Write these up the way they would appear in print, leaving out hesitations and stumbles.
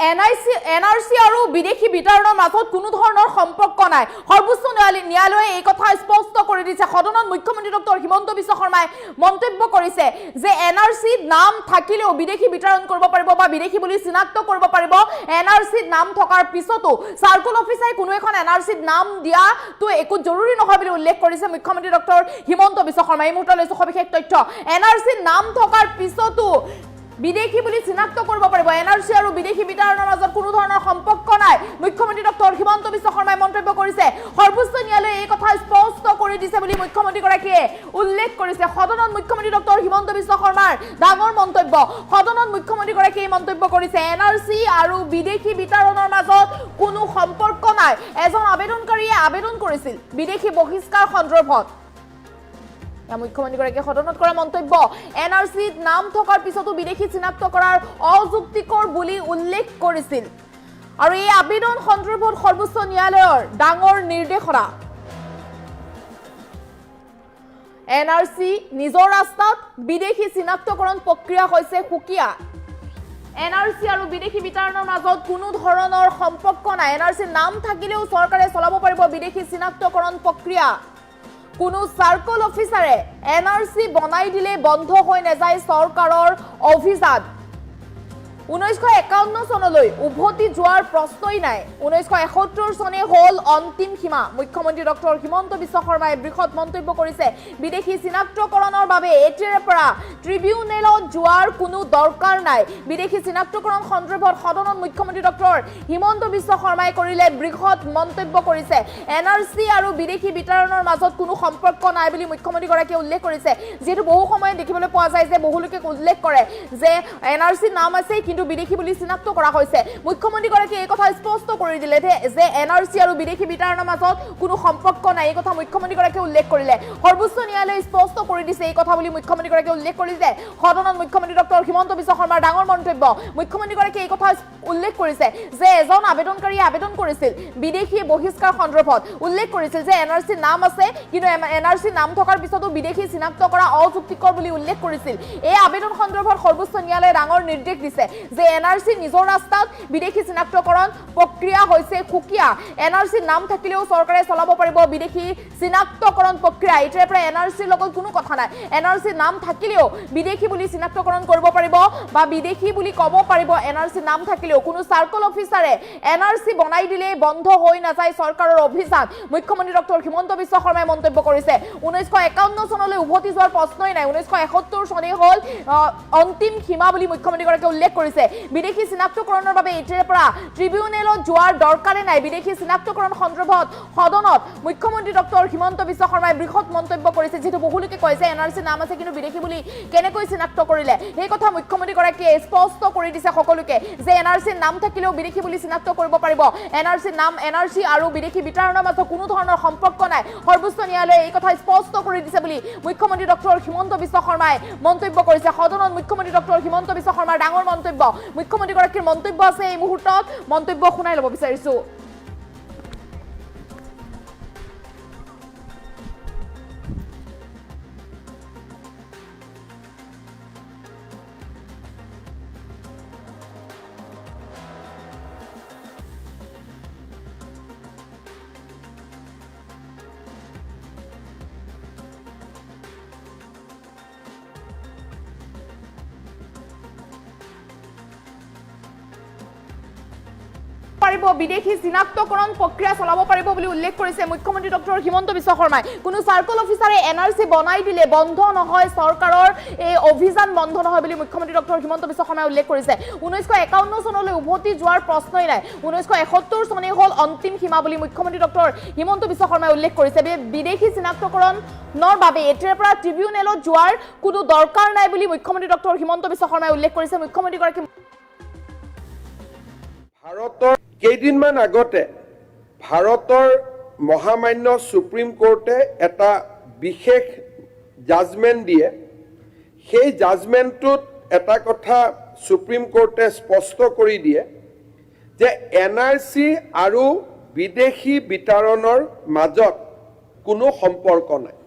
NRC আৰু বিদেশী বিতৰণৰ মাজত কোনো ধৰণৰ সম্পৰ্ক নাই। সৰ্বোচ্চ ন্যায়ালয়ে এই কথা স্পষ্ট কৰি দিছে। সদনত মুখ্যমন্ত্ৰী ডক্টৰ হিমন্ত বিশ্ব শৰ্মাই মন্তব্য কৰিছে যে এনআৰচিত নাম থাকিলেও বিদেশী বিতৰণ কৰিব পাৰিব বা বিদেশী বুলি চিনাক্ত কৰিব পাৰিব। এনআৰচিত নাম থকাৰ পিছতো চাৰ্কল অফিচাৰে কোনো এখন এনআৰচিত নাম দিয়াটো একো জৰুৰী নহয় বুলি উল্লেখ কৰিছে মুখ্যমন্ত্ৰী ডক্টৰ হিমন্ত বিশ্ব শৰ্মাই। এই মুহূৰ্তত লৈছো সবিশেষ তথ্য। এনআৰচিত নাম থকাৰ পিছতো বিদেশী বুলি চিনাক্ত কৰিব পাৰিব। এনআৰচি আৰু বিদেশী বিতৰণৰ মাজত কোনো ধৰণৰ সম্পৰ্ক নাই। মুখ্যমন্ত্ৰী ডক্টৰ হিমন্ত বিশ্ব শৰ্মাই মন্তব্য কৰিছে। সৰ্বোচ্চ ন্যায়ালয়ে এই কথা স্পষ্ট কৰি দিছে বুলি মুখ্যমন্ত্ৰীগৰাকীয়ে উল্লেখ কৰিছে। সদনত মুখ্যমন্ত্ৰী ডক্টৰ হিমন্ত বিশ্ব শৰ্মাৰ ডাঙৰ মন্তব্য। সদনত মুখ্যমন্ত্ৰীগৰাকীয়ে মন্তব্য কৰিছে এনআৰচি আৰু বিদেশী বিতৰণৰ মাজত কোনো সম্পৰ্ক নাই। এজন আবেদনকাৰীয়ে আবেদন কৰিছিল বিদেশী বহিষ্কাৰ সন্দৰ্ভত। মুখ্যমন্ত্ৰীগৰাকীয়ে সদনত কৰা মন্তব্য এনআৰচিত নাম থকাৰ পিছতো বিদেশী চিনাক্ত কৰাৰ অযুক্তিকৰ বুলি উল্লেখ কৰিছিল। আৰু এই আবেদন সন্দৰ্ভত সৰ্বোচ্চ ন্যায়ালয়ৰ ডাঙৰ নিৰ্দেশনা। এনআৰচি নিজৰ ৰাস্তাত, বিদেশী চিনাক্তকৰণ প্ৰক্ৰিয়া হৈছে সুকীয়া। এনআৰচি আৰু বিদেশী বিতৰণৰ মাজত কোনো ধৰণৰ সম্পৰ্ক নাই। এনআৰচিৰ নাম থাকিলেও চৰকাৰে চলাব পাৰিব বিদেশী চিনাক্তকৰণ প্ৰক্ৰিয়া। কোনো চাৰ্কল অফিচাৰে এনআৰচি বনাই দিলে বন্ধ হৈ নাযায় চৰকাৰৰ অভিযান। 1951 চনলৈ উভতি যোৱাৰ প্ৰশ্নই নাই। 1971 চনে হ'ল অন্তিম সীমা। মুখ্যমন্ত্ৰী ডক্টৰ হিমন্ত বিশ্ব শৰ্মাই বৃহৎ মন্তব্য কৰিছে বিদেশী চিনাক্তকৰণৰ বাবে এতিয়াৰে পৰা ট্ৰিবিউনেলত যোৱাৰ কোনো দৰকাৰ নাই। বিদেশী চিনাক্তকৰণ সন্দৰ্ভত সদনত মুখ্যমন্ত্ৰী ডক্টৰ হিমন্ত বিশ্ব শৰ্মাই কৰিলে বৃহৎ মন্তব্য কৰিছে। এনআৰচি আৰু বিদেশী বিতৰণৰ মাজত কোনো সম্পৰ্ক নাই বুলি মুখ্যমন্ত্ৰীগৰাকীয়ে উল্লেখ কৰিছে। যিহেতু বহু সময়ত দেখিবলৈ পোৱা যায় যে বহুলোকে উল্লেখ কৰে যে এনআৰচিৰ নাম আছে কিন্তু বিদেশী বুলি চিনাক্ত কৰা হৈছে। মুখ্যমন্ত্ৰীগৰাকীয়ে এই কথা স্পষ্ট কৰি দিলে যে এনআৰচি আৰু বিদেশী বিতৰণৰ মাজত কোনো সম্পৰ্ক নাই। এই কথা মুখ্যমন্ত্ৰীগৰাকীয়ে উল্লেখ কৰিলে। সৰ্বোচ্চ ন্যায়ালয়ে স্পষ্ট কৰি দিছে এই কথা বুলি মুখ্যমন্ত্ৰীগৰাকীয়ে উল্লেখ কৰিছে। সদনত মুখ্যমন্ত্ৰী ডক্টৰ হিমন্ত বিশ্ব শৰ্মাৰ ডাঙৰ মন্তব্য। মুখ্যমন্ত্ৰীগৰাকীয়ে এই কথা উল্লেখ কৰিছে যে এজন আবেদনকাৰীয়ে আবেদন কৰিছিল বিদেশী বহিষ্কাৰ সন্দৰ্ভত। উল্লেখ কৰিছিল যে এনআৰচিৰ নাম আছে কিন্তু এনআৰচিৰ নাম থকাৰ পিছতো বিদেশী চিনাক্ত কৰা অযুক্তিকৰ বুলি উল্লেখ কৰিছিল। এই আবেদন সন্দৰ্ভত সৰ্বোচ্চ ন্যায়ালয়ে ডাঙৰ নিৰ্দেশ দিছে যে এনআৰচি নিজৰ ৰাস্তাত, বিদেশী চিনাক্তকৰণ প্ৰক্ৰিয়া হৈছে সুকীয়া। এনআৰচিৰ নাম থাকিলেও চৰকাৰে চলাব পাৰিব বিদেশী চিনাক্তকৰণ প্ৰক্ৰিয়া। এতিয়াৰ পৰা এনআৰচিৰ লগত কোনো কথা নাই। এনআৰচিৰ নাম থাকিলেও বিদেশী বুলি চিনাক্তকৰণ কৰিব পাৰিব বা বিদেশী বুলি ক'ব পাৰিব। এনআৰচিৰ নাম থাকিলেও কোনো চাৰ্কল অফিচাৰে এনআৰচি বনাই দিলে বন্ধ হৈ নাযায় চৰকাৰৰ অভিযান। মুখ্যমন্ত্ৰী ডক্টৰ হিমন্ত বিশ্ব শৰ্মাই মন্তব্য কৰিছে 1951 চনলৈ উভতি যোৱাৰ প্ৰশ্নই নাই। 1971 চনেই হ'ল অন্তিম সীমা বুলি মুখ্যমন্ত্ৰীগৰাকীয়ে উল্লেখ কৰিছে। বিদেশী চিনাক্তকৰণৰ বাবে এতিয়াৰ পৰা ট্ৰিবিউনেলত যোৱাৰ দৰকাৰে নাই। বিদেশী চিনাক্তকৰণ সন্দৰ্ভত সদনত মুখ্যমন্ত্ৰী ডক্টৰ হিমন্ত বিশ্ব শৰ্মাই বৃহৎ মন্তব্য কৰিছে। যিহেতু বহুলোকে কয় যে এনআৰচিৰ নাম আছে কিন্তু বিদেশী বুলি কেনেকৈ চিনাক্ত কৰিলে, সেই কথা মুখ্যমন্ত্ৰীগৰাকীয়ে স্পষ্ট কৰি দিছে সকলোকে যে এনআৰচিৰ নাম থাকিলেও বিদেশী বুলি চিনাক্ত কৰিব পাৰিব। এনআৰচিৰ নাম, এনআৰচি আৰু বিদেশী বিতৰণৰ মাজত কোনো ধৰণৰ সম্পৰ্ক নাই। সৰ্বোচ্চ ন্যায়ালয়ে এই কথা স্পষ্ট কৰি দিছে বুলি মুখ্যমন্ত্ৰী ডক্টৰ হিমন্ত বিশ্ব শৰ্মাই মন্তব্য কৰিছে। সদনত মুখ্যমন্ত্ৰী ডক্টৰ হিমন্ত বিশ্ব শৰ্মাৰ ডাঙৰ মন্তব্য। মুখ্যমন্ত্ৰীগৰাকীৰ মন্তব্য আছে এই মুহূৰ্তত, মন্তব্য শুনাই ল'ব বিচাৰিছো। পাৰিব বিদেশী চিনাক্তকৰণ প্ৰক্ৰিয়া চলাব পাৰিব বুলি উল্লেখ কৰিছে মুখ্যমন্ত্ৰী ডক্টৰ হিমন্ত বিশ্ব শৰ্মাই। কোনো চাৰ্কল অফিচাৰে এনআৰচি বনাই দিলে বন্ধ নহয় চৰকাৰৰ এই অভিযান, বন্ধ নহয় বুলি মুখ্যমন্ত্ৰী ডক্টৰ হিমন্ত বিশ্ব শৰ্মাই উল্লেখ কৰিছে। 1951 চনলৈ উভতি যোৱাৰ প্ৰশ্নই নাই। 1971 চনেই হ'ল অন্তিম সীমা বুলি মুখ্যমন্ত্ৰী ডক্টৰ হিমন্ত বিশ্ব শৰ্মাই উল্লেখ কৰিছে। বিদেশী চিনাক্তকৰণৰ বাবে এতিয়াৰ পৰা ট্ৰিবিউনেলত যোৱাৰ কোনো দৰকাৰ নাই বুলি মুখ্যমন্ত্ৰী ডক্টৰ হিমন্ত বিশ্ব শৰ্মাই উল্লেখ কৰিছে। মুখ্যমন্ত্ৰীগৰাকী ভাৰতৰ কেইদিনমান আগতে ভাৰতৰ মহামান্য সুপ্ৰিম কোৰ্টে এটা বিশেষ জাজমেণ্ট দিয়ে। সেই জাজমেণ্টটোত এটা কথা সুপ্ৰিম কোৰ্টে স্পষ্ট কৰি দিয়ে যে এনআৰচি আৰু বিদেশী বিতৰণৰ মাজত কোনো সম্পৰ্ক নাই।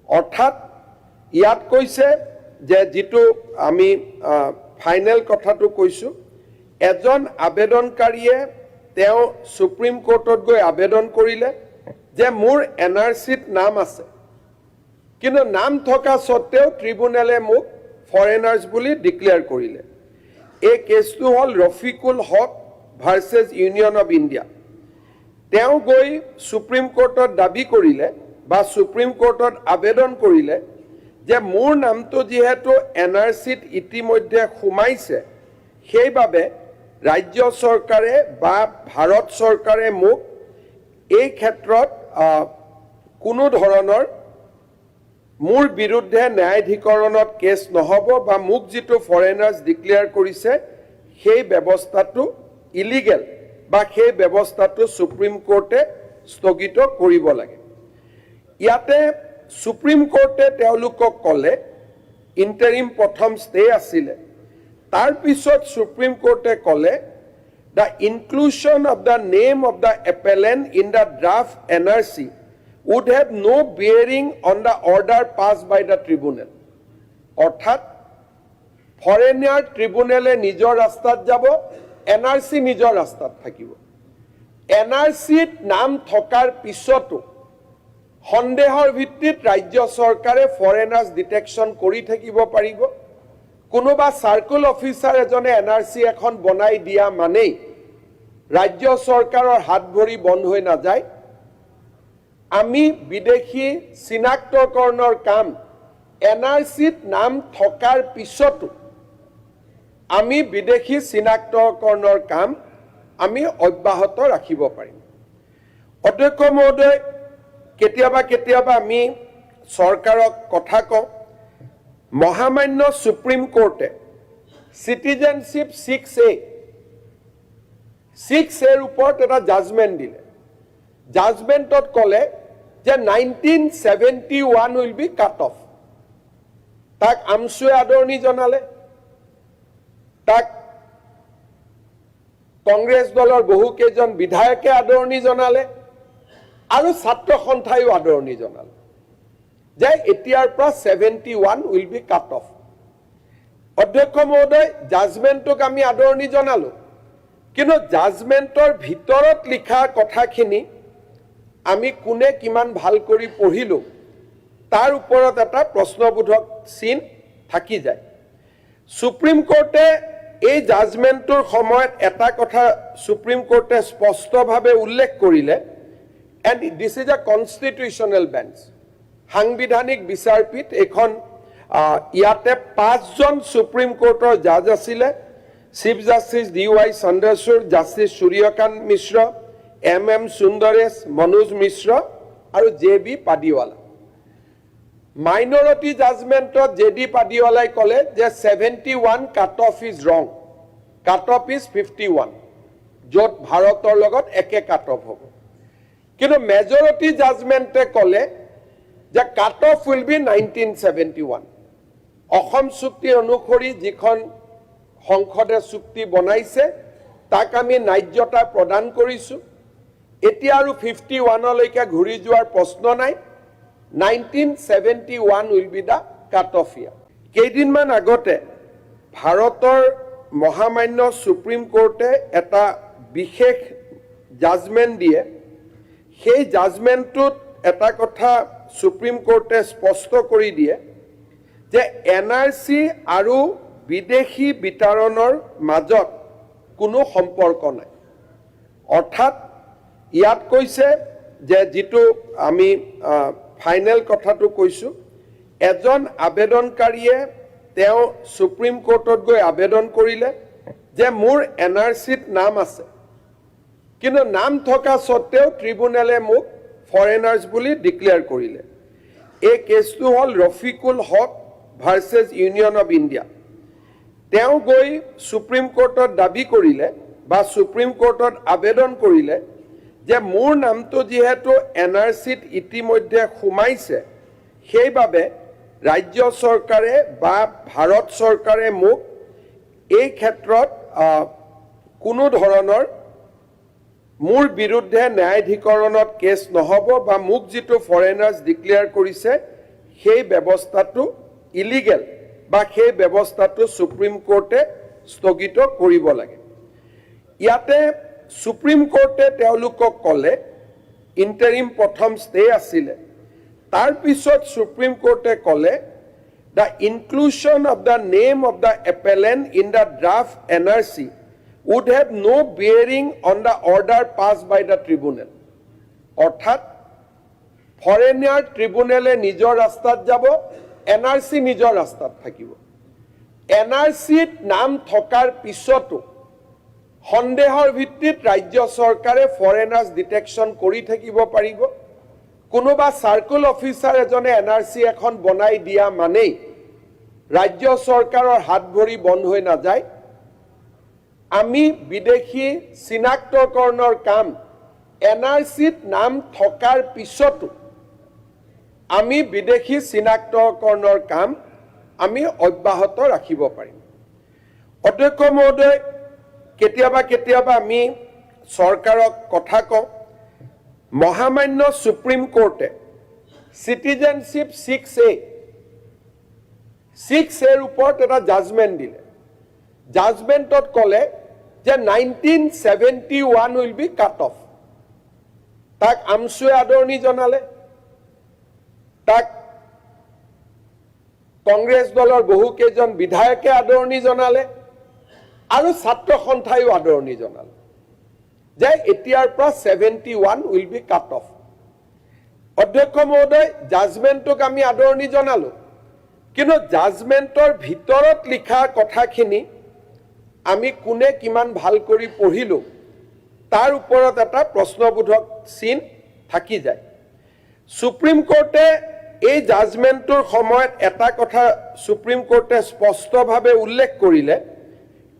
অৰ্থাৎ ইয়াত কৈছে যে যিটো আমি ফাইনেল কথাটো কৈছোঁ এজন আবেদনকাৰীয়ে তেওঁ সুপ্ৰিম কোৰ্টত গৈ আবেদন কৰিলে যে মোৰ NRCত নাম আছে, কিন্তু নাম থকা সত্ত্বেও ট্ৰিব্যুনেলে মোক ফৰেনাৰ্ছ বুলি ডিক্লেয়াৰ কৰিলে। এই কেছটো হ'ল ৰফিকুল হক ভাৰ্চেছ ইউনিয়ন অফ ইণ্ডিয়া। তেওঁ গৈ সুপ্ৰিম কোৰ্টত দাবী কৰিলে বা সুপ্ৰিম কোৰ্টত আবেদন কৰিলে যে মোৰ নামটো যিহেতু NRCত ইতিমধ্যে সোমাইছে, সেইবাবে ৰাজ্য চৰকাৰে বা ভাৰত চৰকাৰে মোক এই ক্ষেত্ৰত কোনো ধৰণৰ মোৰ বিৰুদ্ধে ন্যায়াধিকৰণত কেছ নহ'ব বা মোক যিটো ফৰেনাৰ্ছ ডিক্লেয়াৰ কৰিছে সেই ব্যৱস্থাটো ইলিগেল বা সেই ব্যৱস্থাটো সুপ্ৰিম কোৰ্টে স্থগিত কৰিব লাগে। ইয়াতে সুপ্ৰিম কোৰ্টে তেওঁলোকক ক'লে ইণ্টাৰিম প্ৰথম ষ্টে আছিলে, তাৰ পিছত সুপ্ৰিম কোৰ্টে ক'লে the inclusion of the name of the appellant in the draft NRC would have no bearing on the order passed by the tribunal. অৰ্থাৎ ফৰেনাৰ ট্ৰিব্যুনেলে নিজৰ ৰাস্তাত যাব, NRC নিজৰ ৰাস্তাত থাকিব। NRCত নাম থকাৰ পিছতো সন্দেহৰ ভিত্তিত ৰাজ্য চৰকাৰে ফৰেনাৰ্ছ ডিটেকশ্যন কৰি থাকিব পাৰিব। কোনোবা চাৰ্কুল অফিচাৰ এজনে NRC এখন বনাই দিয়া মানেই ৰাজ্য চৰকাৰৰ হাত ভৰি বন্ধ হৈ নাযায়। আমি বিদেশী চিনাক্তকৰণৰ কাম NRCত নাম থকাৰ পিছতো আমি বিদেশী চিনাক্তকৰণৰ কাম আমি অব্যাহত ৰাখিব পাৰিম। অধ্যক্ষ মহোদয়, কেতিয়াবা আমি চৰকাৰক কথা কওঁ, মহামান্য সুপ্ৰিম কোৰ্টে চিটিজেনশ্বিপ 6Aৰ ওপৰত এটা জাজমেণ্ট দিলে। জাজমেণ্টত ক'লে যে 1971 উইল বি কাট অফ। তাক আমছুৱে আদৰণি জনালে, তাক কংগ্ৰেছ দলৰ বহুকেইজন বিধায়কে আদৰণি জনালে আৰু ছাত্ৰ সন্থায়ো আদৰণি জনালে যে এতিয়াৰ পৰা 71 উইল বি কাট অফ। অধ্যক্ষ মহোদয়, জাজমেণ্টক আমি আদৰণি জনালো, কিন্তু জাজমেণ্টৰ ভিতৰত লিখা কথাখিনি আমি কোনে কিমান ভাল কৰি পঢ়িলো তাৰ ওপৰত এটা প্ৰশ্নবোধক চিন থাকি যায়। সুপ্ৰিম কোৰ্টে এই জাজমেণ্টৰ সময়ত এটা কথা সুপ্ৰিম কোৰ্টে স্পষ্টভাৱে উল্লেখ কৰিলে, and this is a constitutional bench, সাংবিধানিক বিচাৰপীঠ এইখন। ইয়াতে 5জন সুপ্ৰিম কোৰ্টৰ জাজ আছিলে, chief justice DY Chandrachud, justice Surya Kant Mishra, MM Sundaresh, Manoj Mishra আৰু JB পাদিৱালা। মাইনৰিটি জাজমেণ্টত JD পাদিৱালাই ক'লে যে 71 কাট অফ ইজ ৰং, কাট অফ ইজ 51, য'ত ভাৰতৰ লগত একে কাট অফ হ'ব। কিন্তু মেজৰিটি জাজমেণ্টে ক'লে যে cut off will be 1971। Assam চুক্তি অনুসৰি যিখন সংসদে চুক্তি বনাইছে তাক আমি ন্যায্যতা প্ৰদান কৰিছোঁ। এতিয়া আৰু 51লৈকে ঘূৰি যোৱাৰ প্ৰশ্ন নাই। 1971 will be the cut off year. কেইদিনমান আগতে ভাৰতৰ মহামান্য সুপ্ৰিম কোৰ্টে এটা বিশেষ জাজমেণ্ট দিয়ে। সেই জাজমেণ্টটোত এটা কথা সুপ্ৰিম কোৰ্টে স্পষ্ট কৰি দিয়ে যে NRC আৰু বিদেশী বিতৰণৰ মাজত কোনো সম্পৰ্ক নাই। অৰ্থাৎ ইয়াত কৈছে যে, যিটো আমি ফাইনেল কথাটো কৈছোঁ, এজন আবেদনকাৰীয়ে তেওঁ সুপ্ৰিম কোৰ্টত গৈ আবেদন কৰিলে যে মোৰ NRCত নাম আছে, কিন্তু নাম থকা সত্ত্বেও ট্ৰিব্যুনেলে মোক ফৰেনাৰ্ছ বুলি ডিক্লেয়াৰ কৰিলে। এই কেছটো হ'ল ৰফিকুল হক ভাৰ্চেছ ইউনিয়ন অফ ইণ্ডিয়া। তেওঁ গৈ সুপ্ৰিম কোৰ্টত দাবী কৰিলে বা সুপ্ৰিম কোৰ্টত আবেদন কৰিলে যে মোৰ নামটো যিহেতু NRCত ইতিমধ্যে সোমাইছে, সেইবাবে ৰাজ্য চৰকাৰে বা ভাৰত চৰকাৰে মোক এই ক্ষেত্ৰত কোনো ধৰণৰ মোৰ বিৰুদ্ধে ন্যায়াধিকৰণত কেছ নহ'ব বা মোক যিটো ফৰেনাৰ্ছ ডিক্লেয়াৰ কৰিছে সেই ব্যৱস্থাটো ইলিগেল বা সেই ব্যৱস্থাটো সুপ্ৰিম কোৰ্টে স্থগিত কৰিব লাগে। ইয়াতে সুপ্ৰিম কোৰ্টে তেওঁলোকক ক'লে ইণ্টাৰিম প্ৰথম ষ্টে আছিলে তাৰ পিছত সুপ্ৰিম কোৰ্টে ক'লে the inclusion of the name of the appellant in the draft NRC would have no bearing on the order passed by the tribunal. অৰ্থাৎ ফৰেনাৰ ট্ৰিব্যুনেলে নিজৰ ৰাস্তাত যাব, NRC নিজৰ ৰাস্তাত থাকিব। NRCত নাম থকাৰ পিছতো সন্দেহৰ ভিত্তিত ৰাজ্য চৰকাৰে ফৰেনাৰ্ছ ডিটেকশ্যন কৰি থাকিব পাৰিব। কোনোবা চাৰ্কুল অফিচাৰ এজনে NRC এখন বনাই দিয়া মানেই ৰাজ্য চৰকাৰৰ হাত ভৰি বন্ধ হৈ নাযায়। আমি বিদেশী চিনাক্তকৰণৰ কাম NRCত নাম থকাৰ পিছতো আমি বিদেশী চিনাক্তকৰণৰ কাম আমি অব্যাহত ৰাখিব পাৰিম। অধ্যক্ষ মহোদয়, কেতিয়াবা আমি চৰকাৰক কথা কওঁ, মহামান্য সুপ্ৰিম কোৰ্টে চিটিজেনশ্বিপ 6A ওপৰত এটা জাজমেণ্ট দিলে। জাজমেণ্টত ক'লে যে 1971 উইল বি কাট অফ। তাক আমছুৱে আদৰণি জনালে, তাক কংগ্ৰেছ দলৰ বহুকেইজন বিধায়কে আদৰণি জনালে আৰু ছাত্ৰ সন্থায়ো আদৰণি জনালে যে এতিয়াৰ পৰা 71 উইল বি কাট অফ। অধ্যক্ষ মহোদয়, জাজমেণ্টক আমি আদৰণি জনালো, কিন্তু জাজমেণ্টৰ ভিতৰত লিখা কথাখিনি আমি কোনে কিমান ভাল কৰি পঢ়িলো তাৰ ওপৰত এটা প্ৰশ্নবোধক চিন থাকি যায়। সুপ্ৰিম কোৰ্টে এই জাজমেণ্টৰ সময়ত এটা কথা সুপ্ৰিম কোৰ্টে স্পষ্টভাৱে উল্লেখ কৰিলে,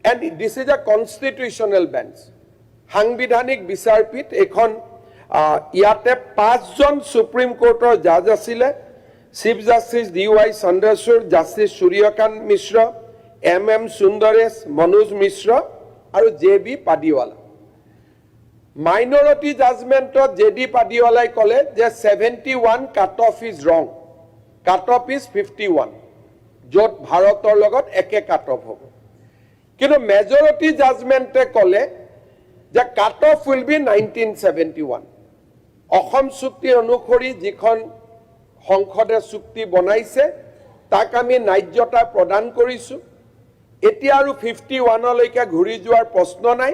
and this is a constitutional bench, সাংবিধানিক বিচাৰপীঠ এইখন। ইয়াতে 5জন সুপ্ৰিম কোৰ্টৰ জাজ আছিলে, chief justice DY Chandrachud, justice Surya Kant Mishra, MM Sundaresh, Manoj Mishra আৰু JB পাদিৱালা। মাইনৰিটি জাজমেণ্টত JD পাদিৱালাই ক'লে যে 71 কাট অফ ইজ ৰং, কাট অফ ইজ 51, য'ত ভাৰতৰ লগত একে কাট অফ হ'ব। কিন্তু মেজৰিটি জাজমেণ্টে ক'লে যে cut off will be 1971। Assam চুক্তি অনুসৰি যিখন সংসদে চুক্তি বনাইছে তাক আমি ন্যায্যতা প্ৰদান কৰিছোঁ। এতিয়া আৰু 51লৈকে ঘূৰি যোৱাৰ প্ৰশ্ন নাই।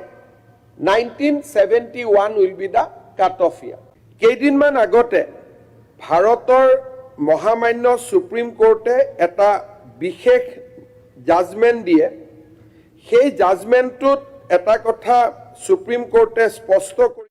1971 will be the cut off year. কেইদিনমান আগতে ভাৰতৰ মহামান্য সুপ্ৰিম কোৰ্টে এটা বিশেষ জাজমেণ্ট দিয়ে। সেই জাজমেণ্টটোত এটা কথা সুপ্ৰিম কোৰ্টে স্পষ্ট কৰি